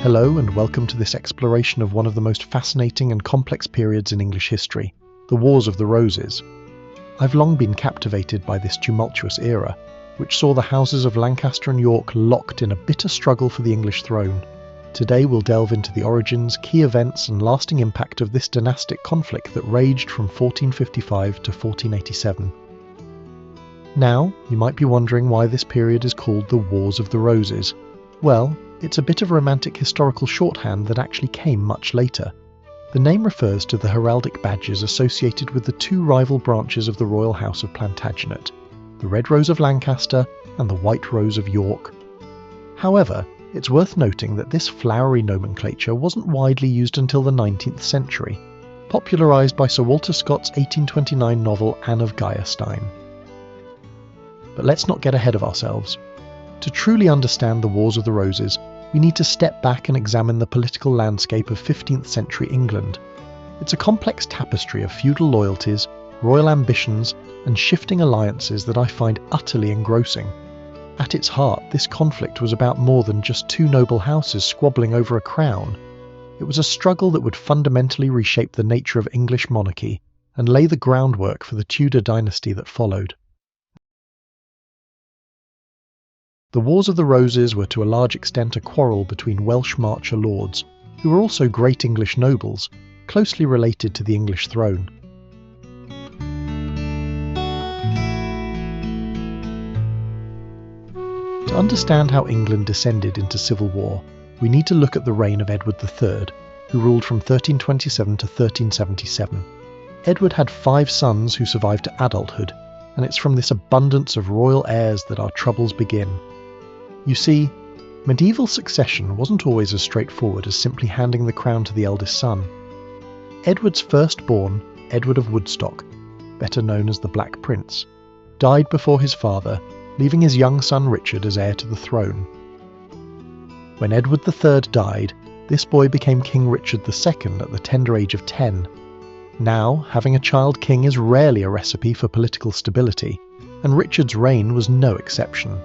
Hello and welcome to this exploration of one of the most fascinating and complex periods in English history, the Wars of the Roses. I've long been captivated by this tumultuous era, which saw the houses of Lancaster and York locked in a bitter struggle for the English throne. Today we'll delve into the origins, key events and lasting impact of this dynastic conflict that raged from 1455 to 1487. Now, you might be wondering why this period is called the Wars of the Roses. Well, it's a bit of romantic historical shorthand that actually came much later. The name refers to the heraldic badges associated with the two rival branches of the royal house of Plantagenet, the Red Rose of Lancaster and the White Rose of York. However, it's worth noting that this flowery nomenclature wasn't widely used until the 19th century, popularised by Sir Walter Scott's 1829 novel Anne of Geierstein. But let's not get ahead of ourselves. To truly understand the Wars of the Roses, we need to step back and examine the political landscape of 15th century England. It's a complex tapestry of feudal loyalties, royal ambitions, and shifting alliances that I find utterly engrossing. At its heart, this conflict was about more than just two noble houses squabbling over a crown. It was a struggle that would fundamentally reshape the nature of English monarchy and lay the groundwork for the Tudor dynasty that followed. The Wars of the Roses were to a large extent a quarrel between Welsh marcher lords, who were also great English nobles, closely related to the English throne. To understand how England descended into civil war, we need to look at the reign of Edward III, who ruled from 1327 to 1377. Edward had 5 sons who survived to adulthood, and it's from this abundance of royal heirs that our troubles begin. You see, medieval succession wasn't always as straightforward as simply handing the crown to the eldest son. Edward's firstborn, Edward of Woodstock, better known as the Black Prince, died before his father, leaving his young son Richard as heir to the throne. When Edward III died, this boy became King Richard II at the tender age of 10. Now, having a child king is rarely a recipe for political stability, and Richard's reign was no exception.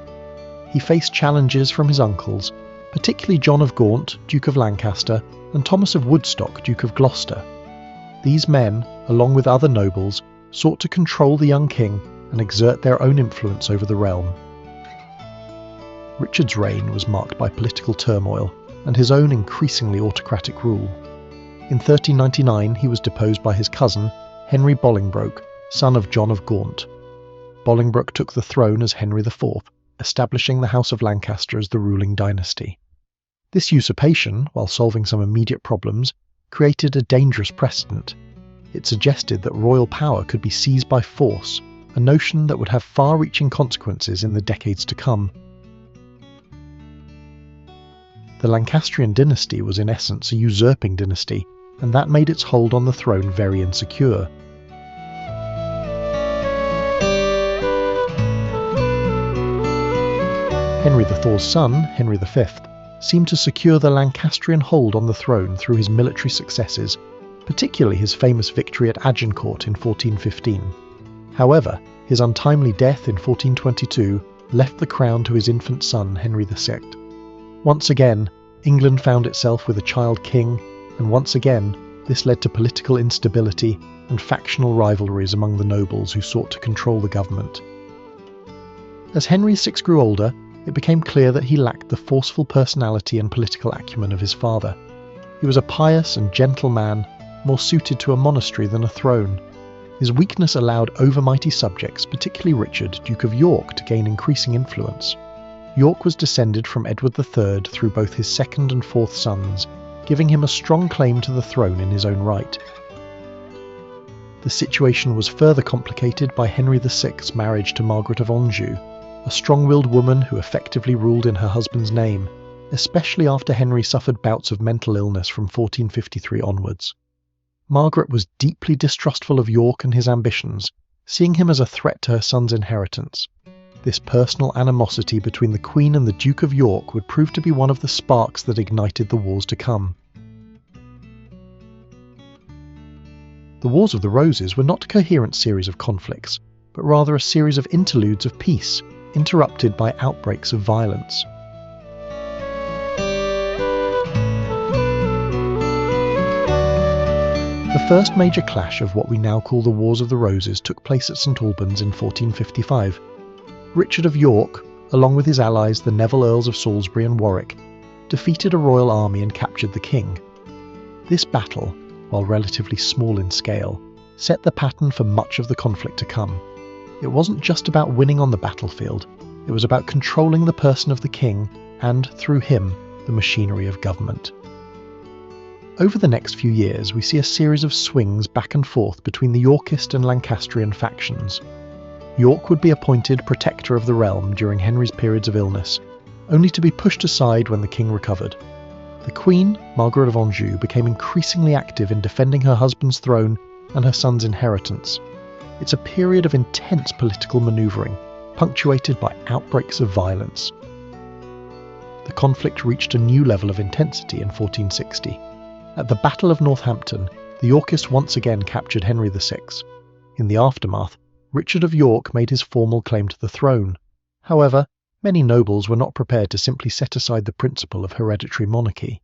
He faced challenges from his uncles, particularly John of Gaunt, Duke of Lancaster, and Thomas of Woodstock, Duke of Gloucester. These men, along with other nobles, sought to control the young king and exert their own influence over the realm. Richard's reign was marked by political turmoil and his own increasingly autocratic rule. In 1399 he was deposed by his cousin, Henry Bolingbroke, son of John of Gaunt. Bolingbroke took the throne as Henry IV, establishing the House of Lancaster as the ruling dynasty. This usurpation, while solving some immediate problems, created a dangerous precedent. It suggested that royal power could be seized by force, a notion that would have far-reaching consequences in the decades to come. The Lancastrian dynasty was in essence a usurping dynasty, and that made its hold on the throne very insecure. Henry IV's son, Henry V, seemed to secure the Lancastrian hold on the throne through his military successes, particularly his famous victory at Agincourt in 1415. However, his untimely death in 1422 left the crown to his infant son, Henry VI. Once again, England found itself with a child king, and once again, this led to political instability and factional rivalries among the nobles who sought to control the government. As Henry VI grew older, it became clear that he lacked the forceful personality and political acumen of his father. He was a pious and gentle man, more suited to a monastery than a throne. His weakness allowed overmighty subjects, particularly Richard, Duke of York, to gain increasing influence. York was descended from Edward III through both his second and fourth sons, giving him a strong claim to the throne in his own right. The situation was further complicated by Henry VI's marriage to Margaret of Anjou, a strong-willed woman who effectively ruled in her husband's name, especially after Henry suffered bouts of mental illness from 1453 onwards. Margaret was deeply distrustful of York and his ambitions, seeing him as a threat to her son's inheritance. This personal animosity between the Queen and the Duke of York would prove to be one of the sparks that ignited the wars to come. The Wars of the Roses were not a coherent series of conflicts, but rather a series of interludes of peace, interrupted by outbreaks of violence. The first major clash of what we now call the Wars of the Roses took place at St Albans in 1455. Richard of York, along with his allies the Neville Earls of Salisbury and Warwick, defeated a royal army and captured the king. This battle, while relatively small in scale, set the pattern for much of the conflict to come. It wasn't just about winning on the battlefield, it was about controlling the person of the king and, through him, the machinery of government. Over the next few years, we see a series of swings back and forth between the Yorkist and Lancastrian factions. York would be appointed protector of the realm during Henry's periods of illness, only to be pushed aside when the king recovered. The Queen, Margaret of Anjou, became increasingly active in defending her husband's throne and her son's inheritance. It's a period of intense political manoeuvring, punctuated by outbreaks of violence. The conflict reached a new level of intensity in 1460. At the Battle of Northampton, the Yorkists once again captured Henry VI. In the aftermath, Richard of York made his formal claim to the throne. However, many nobles were not prepared to simply set aside the principle of hereditary monarchy.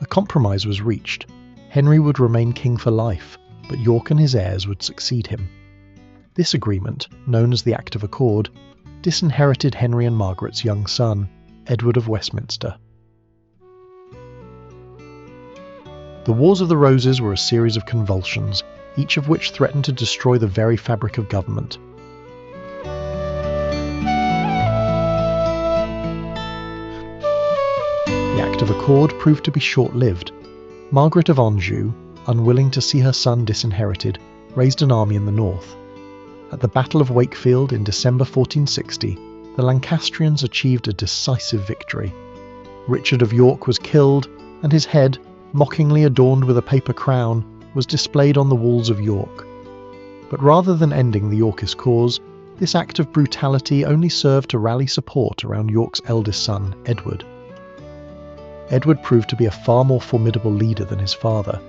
A compromise was reached. Henry would remain king for life, but York and his heirs would succeed him. This agreement, known as the Act of Accord, disinherited Henry and Margaret's young son, Edward of Westminster. The Wars of the Roses were a series of convulsions, each of which threatened to destroy the very fabric of government. The Act of Accord proved to be short-lived. Margaret of Anjou, unwilling to see her son disinherited, raised an army in the north. At the Battle of Wakefield in December 1460, the Lancastrians achieved a decisive victory. Richard of York was killed, and his head, mockingly adorned with a paper crown, was displayed on the walls of York. But rather than ending the Yorkist cause, this act of brutality only served to rally support around York's eldest son, Edward. Edward proved to be a far more formidable leader than his father.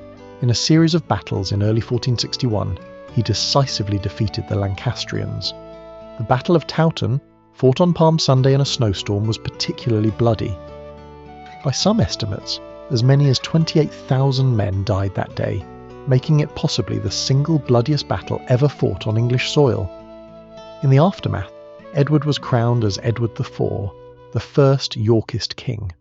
In a series of battles in early 1461, he decisively defeated the Lancastrians. The Battle of Towton, fought on Palm Sunday in a snowstorm, was particularly bloody. By some estimates, as many as 28,000 men died that day, making it possibly the single bloodiest battle ever fought on English soil. In the aftermath, Edward was crowned as Edward IV, the first Yorkist king.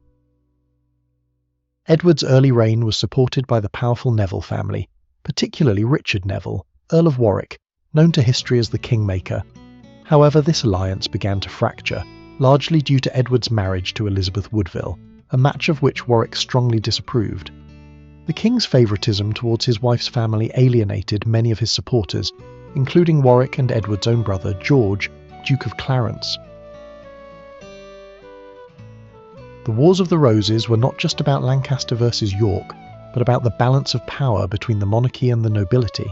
Edward's early reign was supported by the powerful Neville family, particularly Richard Neville, Earl of Warwick, known to history as the Kingmaker. However, this alliance began to fracture, largely due to Edward's marriage to Elizabeth Woodville, a match of which Warwick strongly disapproved. The king's favouritism towards his wife's family alienated many of his supporters, including Warwick and Edward's own brother, George, Duke of Clarence. The Wars of the Roses were not just about Lancaster versus York, but about the balance of power between the monarchy and the nobility.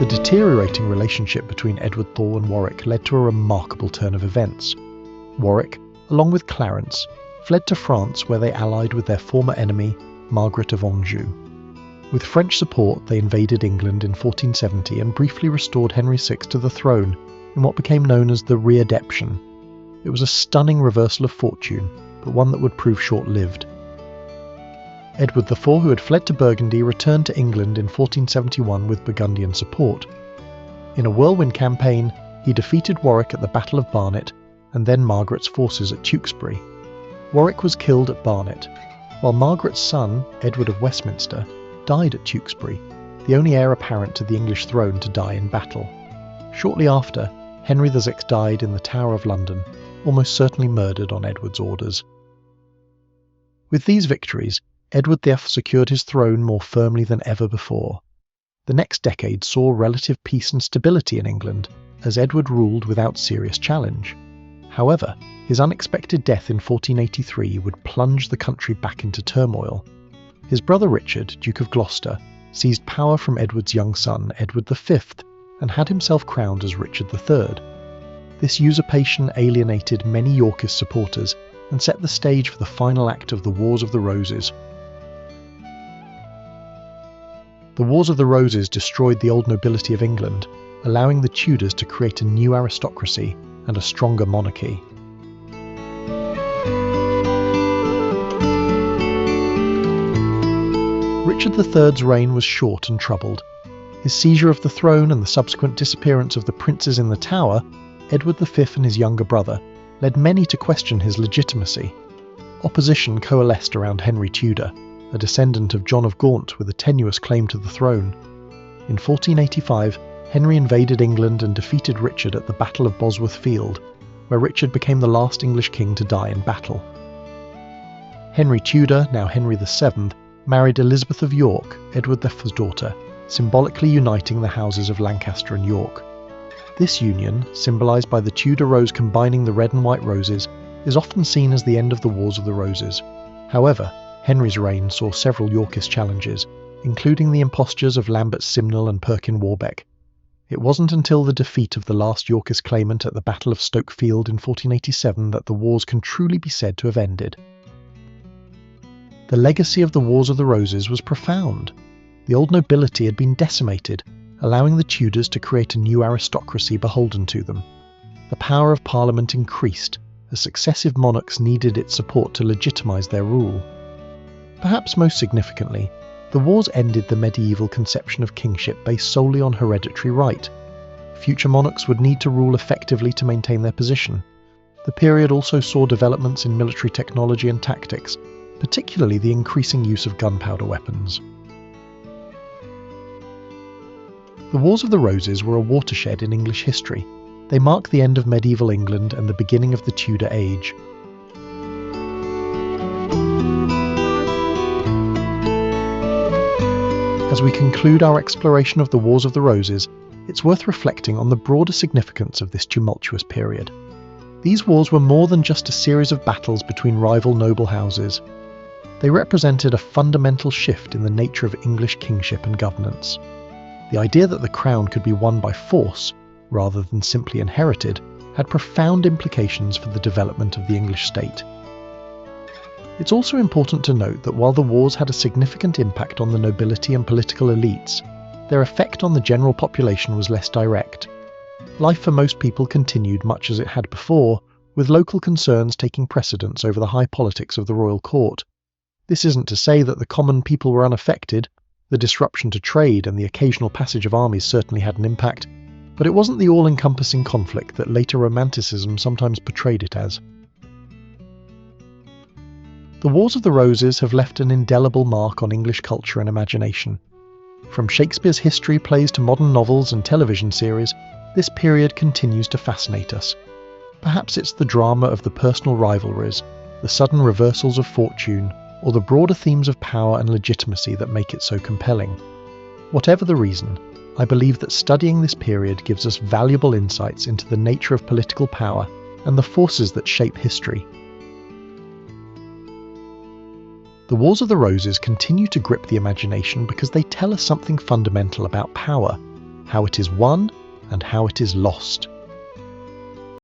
The deteriorating relationship between Edward IV and Warwick led to a remarkable turn of events. Warwick, along with Clarence, fled to France where they allied with their former enemy, Margaret of Anjou. With French support, they invaded England in 1470 and briefly restored Henry VI to the throne in what became known as the Readeption. It was a stunning reversal of fortune, but one that would prove short-lived. Edward IV, who had fled to Burgundy, returned to England in 1471 with Burgundian support. In a whirlwind campaign, he defeated Warwick at the Battle of Barnet and then Margaret's forces at Tewkesbury. Warwick was killed at Barnet, while Margaret's son, Edward of Westminster, died at Tewkesbury, the only heir apparent to the English throne to die in battle. Shortly after, Henry VI died in the Tower of London, almost certainly murdered on Edward's orders. With these victories, Edward V secured his throne more firmly than ever before. The next decade saw relative peace and stability in England, as Edward ruled without serious challenge. However, his unexpected death in 1483 would plunge the country back into turmoil. His brother Richard, Duke of Gloucester, seized power from Edward's young son, Edward V, and had himself crowned as Richard III. This usurpation alienated many Yorkist supporters and set the stage for the final act of the Wars of the Roses. The Wars of the Roses destroyed the old nobility of England, allowing the Tudors to create a new aristocracy and a stronger monarchy. Richard III's reign was short and troubled. His seizure of the throne and the subsequent disappearance of the princes in the Tower, Edward V and his younger brother, led many to question his legitimacy. Opposition coalesced around Henry Tudor, a descendant of John of Gaunt with a tenuous claim to the throne. In 1485, Henry invaded England and defeated Richard at the Battle of Bosworth Field, where Richard became the last English king to die in battle. Henry Tudor, now Henry VII, married Elizabeth of York, Edward V's daughter, symbolically uniting the houses of Lancaster and York. This union, symbolised by the Tudor rose combining the red and white roses, is often seen as the end of the Wars of the Roses. However, Henry's reign saw several Yorkist challenges, including the impostures of Lambert Simnel and Perkin Warbeck. It wasn't until the defeat of the last Yorkist claimant at the Battle of Stoke Field in 1487 that the wars can truly be said to have ended. The legacy of the Wars of the Roses was profound. The old nobility had been decimated, allowing the Tudors to create a new aristocracy beholden to them. The power of Parliament increased, as successive monarchs needed its support to legitimise their rule. Perhaps most significantly, the wars ended the medieval conception of kingship based solely on hereditary right. Future monarchs would need to rule effectively to maintain their position. The period also saw developments in military technology and tactics, particularly the increasing use of gunpowder weapons. The Wars of the Roses were a watershed in English history. They mark the end of medieval England and the beginning of the Tudor Age. As we conclude our exploration of the Wars of the Roses, it's worth reflecting on the broader significance of this tumultuous period. These wars were more than just a series of battles between rival noble houses. They represented a fundamental shift in the nature of English kingship and governance. The idea that the crown could be won by force, rather than simply inherited, had profound implications for the development of the English state. It's also important to note that while the wars had a significant impact on the nobility and political elites, their effect on the general population was less direct. Life for most people continued much as it had before, with local concerns taking precedence over the high politics of the royal court. This isn't to say that the common people were unaffected. The disruption to trade and the occasional passage of armies certainly had an impact, but it wasn't the all-encompassing conflict that later Romanticism sometimes portrayed it as. The Wars of the Roses have left an indelible mark on English culture and imagination. From Shakespeare's history plays to modern novels and television series, this period continues to fascinate us. Perhaps it's the drama of the personal rivalries, the sudden reversals of fortune, or the broader themes of power and legitimacy that make it so compelling. Whatever the reason, I believe that studying this period gives us valuable insights into the nature of political power and the forces that shape history. The Wars of the Roses continue to grip the imagination because they tell us something fundamental about power, how it is won and how it is lost.